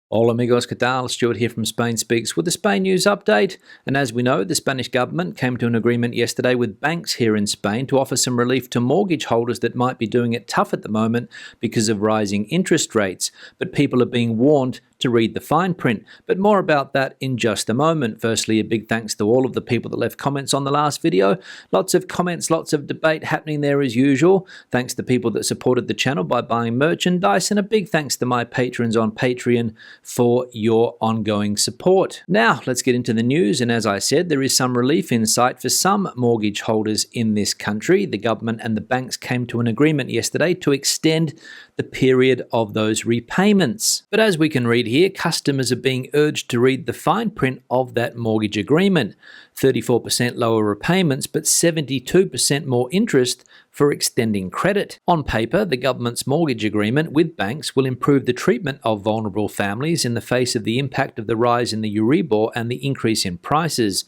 Hola amigos, ¿qué tal? Stuart here from Spain Speaks with the Spain News Update. And as we know, the Spanish government came to an agreement yesterday with banks here in Spain to offer some relief to mortgage holders that might be doing it tough at the moment because of rising interest rates. But people are being warned to read the fine print. But more about that in just a moment. Firstly, a big thanks to all of the people that left comments on the last video. Lots of comments, lots of debate happening there as usual. Thanks to people that supported the channel by buying merchandise, and a big thanks to my patrons on Patreon for your ongoing support. Now, let's get into the news, and as I said, there is some relief in sight for some mortgage holders in this country. The government and the banks came to an agreement yesterday to extend the period of those repayments. But as we can read here, customers are being urged to read the fine print of that mortgage agreement. 34% lower repayments, but 72% more interest for extending credit. On paper, the government's mortgage agreement with banks will improve the treatment of vulnerable families in the face of the impact of the rise in the Euribor and the increase in prices.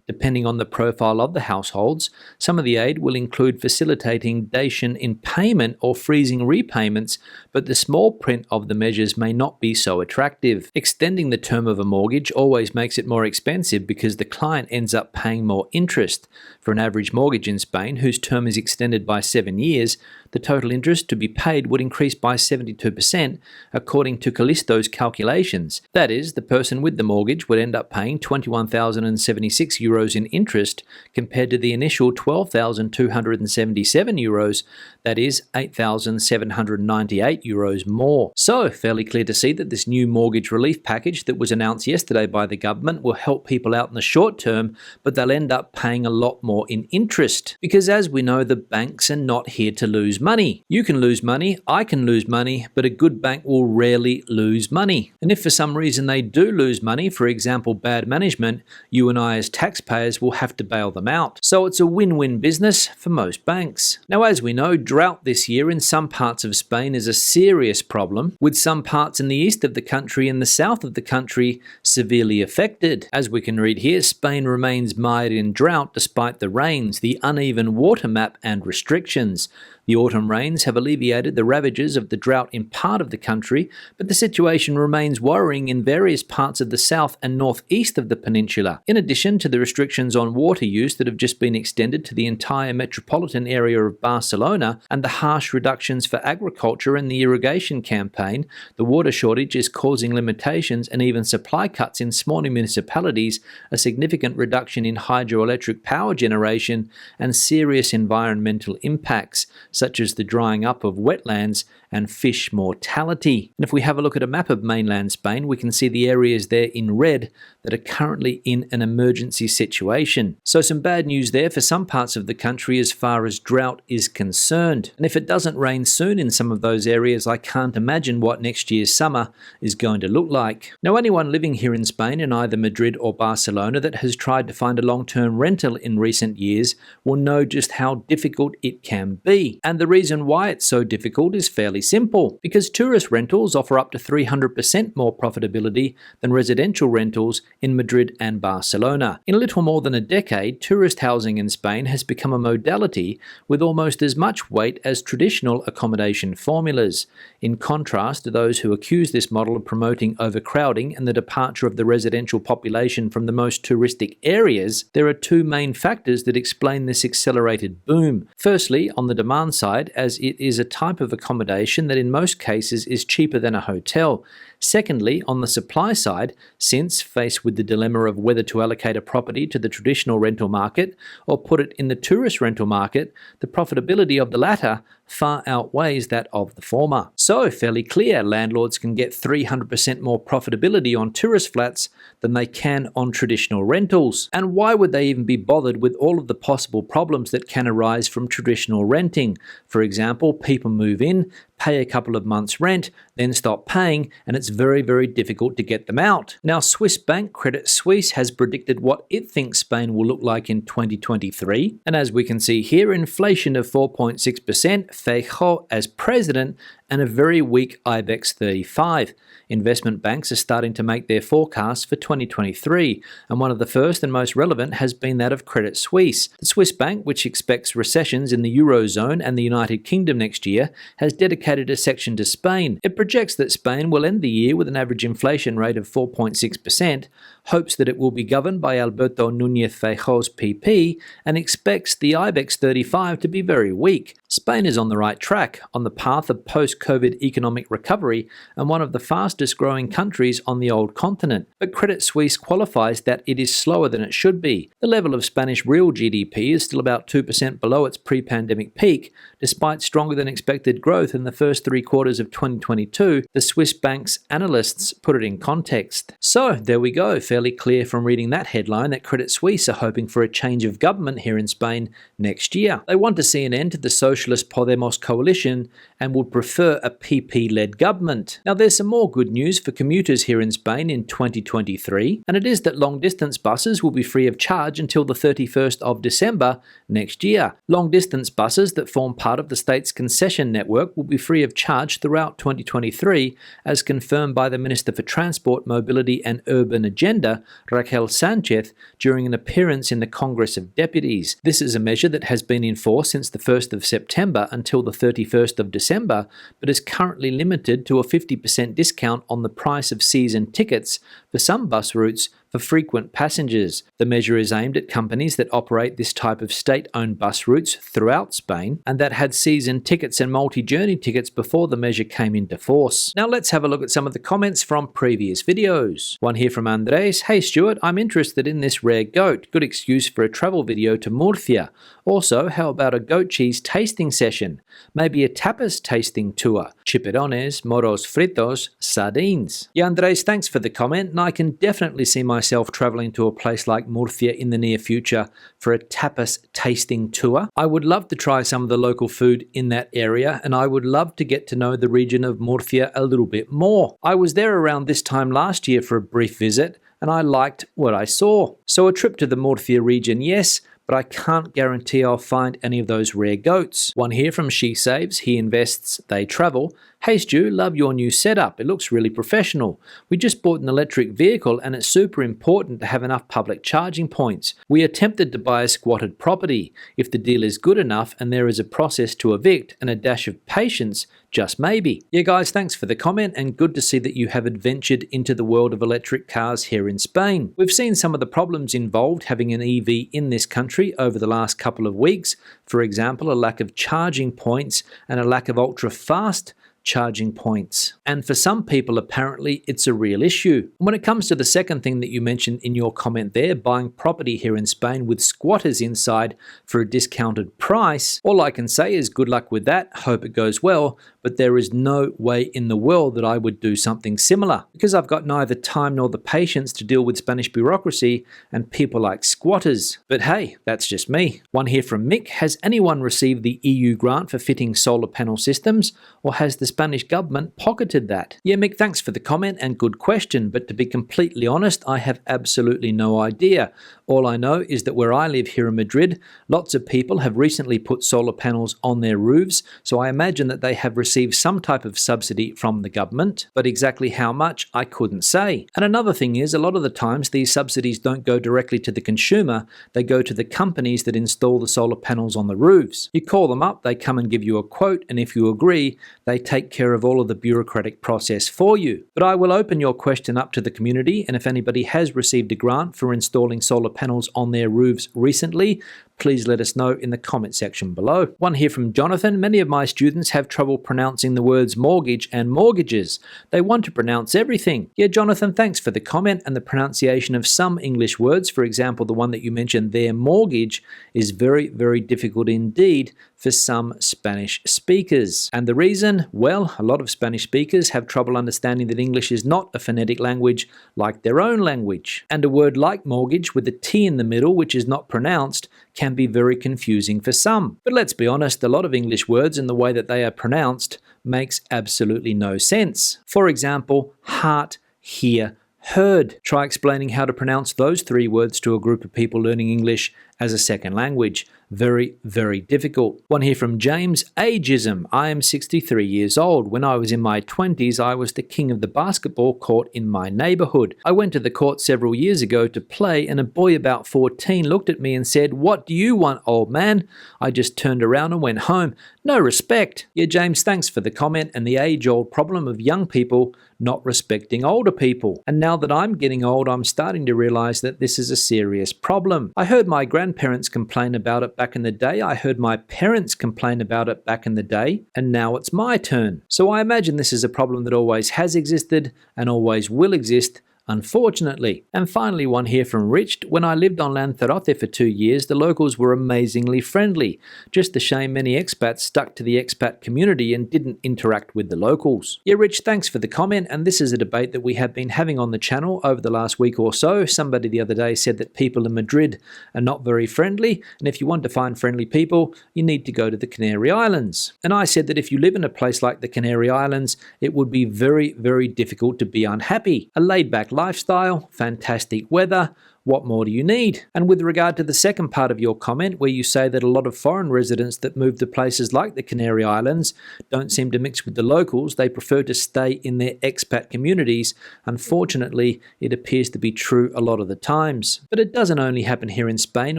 Depending on the profile of the households, some of the aid will include facilitating datation in payment or freezing repayments, but the small print of the measures may not be so attractive. Extending the term of a mortgage always makes it more expensive because the client ends up paying more interest. For an average mortgage in Spain, whose term is extended by 7 years, the total interest to be paid would increase by 72%, according to Callisto's calculations. That is, the person with the mortgage would end up paying €21,076 in interest compared to the initial €12,277, that is €8,798 more. So, fairly clear to see that this new mortgage relief package that was announced yesterday by the government will help people out in the short term, but they'll end up paying a lot more in interest. Because as we know, the banks are not here to lose money. You can lose money, I can lose money, but a good bank will rarely lose money. And if for some reason they do lose money, for example bad management, you and I as taxpayers will have to bail them out. So it's a win-win business for most banks. Now, as we know, drought this year in some parts of Spain is a serious problem, with some parts in the east of the country and the south of the country severely affected. As we can read here, Spain remains mired in drought despite the rains, the uneven water map and restrictions. The autumn rains have alleviated the ravages of the drought in part of the country, but the situation remains worrying in various parts of the south and northeast of the peninsula. In addition to the restrictions on water use that have just been extended to the entire metropolitan area of Barcelona, and the harsh reductions for agriculture and the irrigation campaign, the water shortage is causing limitations and even supply cuts in smaller municipalities, a significant reduction in hydroelectric power generation, and serious environmental impacts, such as the drying up of wetlands and fish mortality. And if we have a look at a map of mainland Spain, we can see the areas there in red that are currently in an emergency situation. So some bad news there for some parts of the country as far as drought is concerned. And if it doesn't rain soon in some of those areas, I can't imagine what next year's summer is going to look like. Now, anyone living here in Spain in either Madrid or Barcelona that has tried to find a long-term rental in recent years will know just how difficult it can be. And the reason why it's so difficult is fairly simple, because tourist rentals offer up to 300% more profitability than residential rentals in Madrid and Barcelona. In a little more than a decade, tourist housing in Spain has become a modality with almost as much weight as traditional accommodation formulas. In contrast to those who accuse this model of promoting overcrowding and the departure of the residential population from the most touristic areas, there are two main factors that explain this accelerated boom. Firstly, on the demand side, as it is a type of accommodation that in most cases is cheaper than a hotel. Secondly, on the supply side, since faced with the dilemma of whether to allocate a property to the traditional rental market or put it in the tourist rental market, the profitability of the latter far outweighs that of the former. So, fairly clear, landlords can get 300% more profitability on tourist flats than they can on traditional rentals. And why would they even be bothered with all of the possible problems that can arise from traditional renting? For example, people move in, pay a couple of months' rent, then stop paying, and it's very, very difficult to get them out. Now, Swiss bank Credit Suisse has predicted what it thinks Spain will look like in 2023. And as we can see here, inflation of 4.6%, Feijóo as president, and a very weak IBEX 35. Investment banks are starting to make their forecasts for 2023, and one of the first and most relevant has been that of Credit Suisse. The Swiss bank, which expects recessions in the Eurozone and the United Kingdom next year, has dedicated dedicated a section to Spain. It projects that Spain will end the year with an average inflation rate of 4.6%, hopes that it will be governed by Alberto Núñez Feijóo's PP, and expects the IBEX 35 to be very weak. Spain is on the right track, on the path of post-COVID economic recovery, and one of the fastest growing countries on the old continent. But Credit Suisse qualifies that it is slower than it should be. The level of Spanish real GDP is still about 2% below its pre-pandemic peak, despite stronger than expected growth in the first 3 quarters of 2022, the Swiss bank's analysts put it in context. So, there we go, fairly clear from reading that headline that Credit Suisse are hoping for a change of government here in Spain next year. They want to see an end to the Socialist Podemos coalition and would prefer a PP-led government. Now, there's some more good news for commuters here in Spain in 2023, and it is that long-distance buses will be free of charge until the 31st of December next year. Long-distance buses that form part of the state's concession network will be free of charge throughout 2023, as confirmed by the Minister for Transport, Mobility and Urban Agenda, Raquel Sánchez, during an appearance in the Congress of Deputies. This is a measure that has been in force since the 1st of September until the 31st of December, but is currently limited to a 50% discount on the price of season tickets for some bus routes for frequent passengers. The measure is aimed at companies that operate this type of state-owned bus routes throughout Spain and that had season tickets and multi-journey tickets before the measure came into force. Now let's have a look at some of the comments from previous videos. One here from Andres. Hey Stuart, I'm interested in this rare goat. Good excuse for a travel video to Murcia. Also, how about a goat cheese tasting session? Maybe a tapas tasting tour. Chipirones, moros fritos, sardines. Yeah, Andres, thanks for the comment, and I can definitely see myself traveling to a place like Murcia in the near future for a tapas tasting tour. I would love to try some of the local food in that area, and I would love to get to know the region of Murcia a little bit more. I was there around this time last year for a brief visit, and I liked what I saw. So a trip to the Murcia region, yes, but I can't guarantee I'll find any of those rare goats. One here from She Saves, he invests, they travel. Hey Stu, love your new setup. It looks really professional. We just bought an electric vehicle and it's super important to have enough public charging points. We are tempted to buy a squatted property. If the deal is good enough and there is a process to evict and a dash of patience, just maybe. Yeah guys, thanks for the comment and good to see that you have adventured into the world of electric cars here in Spain. We've seen some of the problems involved having an EV in this country over the last couple of weeks. For example, a lack of charging points and a lack of ultra-fast charging points. And for some people, apparently, it's a real issue. When it comes to the second thing that you mentioned in your comment there, buying property here in Spain with squatters inside for a discounted price, all I can say is good luck with that, hope it goes well, but there is no way in the world that I would do something similar, because I've got neither time nor the patience to deal with Spanish bureaucracy and people like squatters. But hey, that's just me. One here from Mick, has anyone received the EU grant for fitting solar panel systems, or has the Spanish government pocketed that? Yeah, Mick, thanks for the comment and good question, but to be completely honest, I have absolutely no idea. All I know is that where I live here in Madrid, lots of people have recently put solar panels on their roofs, so I imagine that they have received some type of subsidy from the government, but exactly how much I couldn't say. And another thing is, a lot of the times these subsidies don't go directly to the consumer, they go to the companies that install the solar panels on the roofs. You call them up, they come and give you a quote, and if you agree, they take care of all of the bureaucratic process for you. But I will open your question up to the community, and if anybody has received a grant for installing solar panels on their roofs recently, please let us know in the comment section below. One here from Jonathan, many of my students have trouble pronouncing the words mortgage and mortgages. They want to pronounce everything. Yeah, Jonathan, thanks for the comment, and the pronunciation of some English words, for example, the one that you mentioned there, mortgage, is very, very difficult indeed for some Spanish speakers. And the reason? Well, a lot of Spanish speakers have trouble understanding that English is not a phonetic language like their own language. And a word like mortgage with a T in the middle, which is not pronounced, can be very confusing for some. But let's be honest, a lot of English words and the way that they are pronounced makes absolutely no sense. For example, heart, hear, heard. Try explaining how to pronounce those 3 words to a group of people learning English as a second language. Very, very difficult. One here from James. Ageism. I am 63 years old. When I was in my 20s, I was the king of the basketball court in my neighborhood. I went to the court several years ago to play, and a boy about 14 looked at me and said, "What do you want, old man?" I just turned around and went home. No respect. Yeah, James, thanks for the comment and the age-old problem of young people not respecting older people. And now that I'm getting old, I'm starting to realize that this is a serious problem. I heard my grandparents complain about it back in the day. I heard my parents complain about it back in the day. And now it's my turn. So I imagine this is a problem that always has existed and always will exist, unfortunately. And finally, one here from Rich. When I lived on Lanzarote for 2 years, the locals were amazingly friendly. Just a shame many expats stuck to the expat community and didn't interact with the locals. Yeah, Rich, thanks for the comment. And this is a debate that we have been having on the channel over the last week or so. Somebody the other day said that people in Madrid are not very friendly. And if you want to find friendly people, you need to go to the Canary Islands. And I said that if you live in a place like the Canary Islands, it would be very, very difficult to be unhappy. A laid-back lifestyle, fantastic weather. What more do you need? And with regard to the second part of your comment, where you say that a lot of foreign residents that move to places like the Canary Islands don't seem to mix with the locals, they prefer to stay in their expat communities. Unfortunately, it appears to be true a lot of the times. But it doesn't only happen here in Spain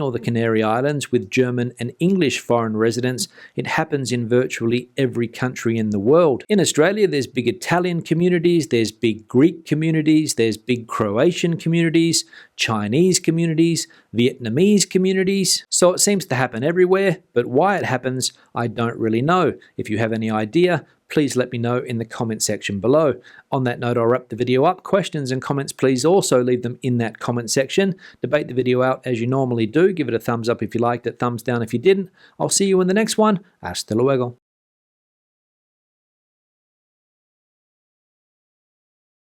or the Canary Islands with German and English foreign residents, it happens in virtually every country in the world. In Australia, there's big Italian communities, there's big Greek communities, there's big Croatian communities, Chinese communities, Vietnamese communities. So it seems to happen everywhere, but why it happens, I don't really know. If you have any idea, please let me know in the comment section below. On that note, I'll wrap the video up. Questions and comments, please also leave them in that comment section. Debate the video out as you normally do. Give it a thumbs up if you liked it, thumbs down if you didn't. I'll see you in the next one. Hasta luego.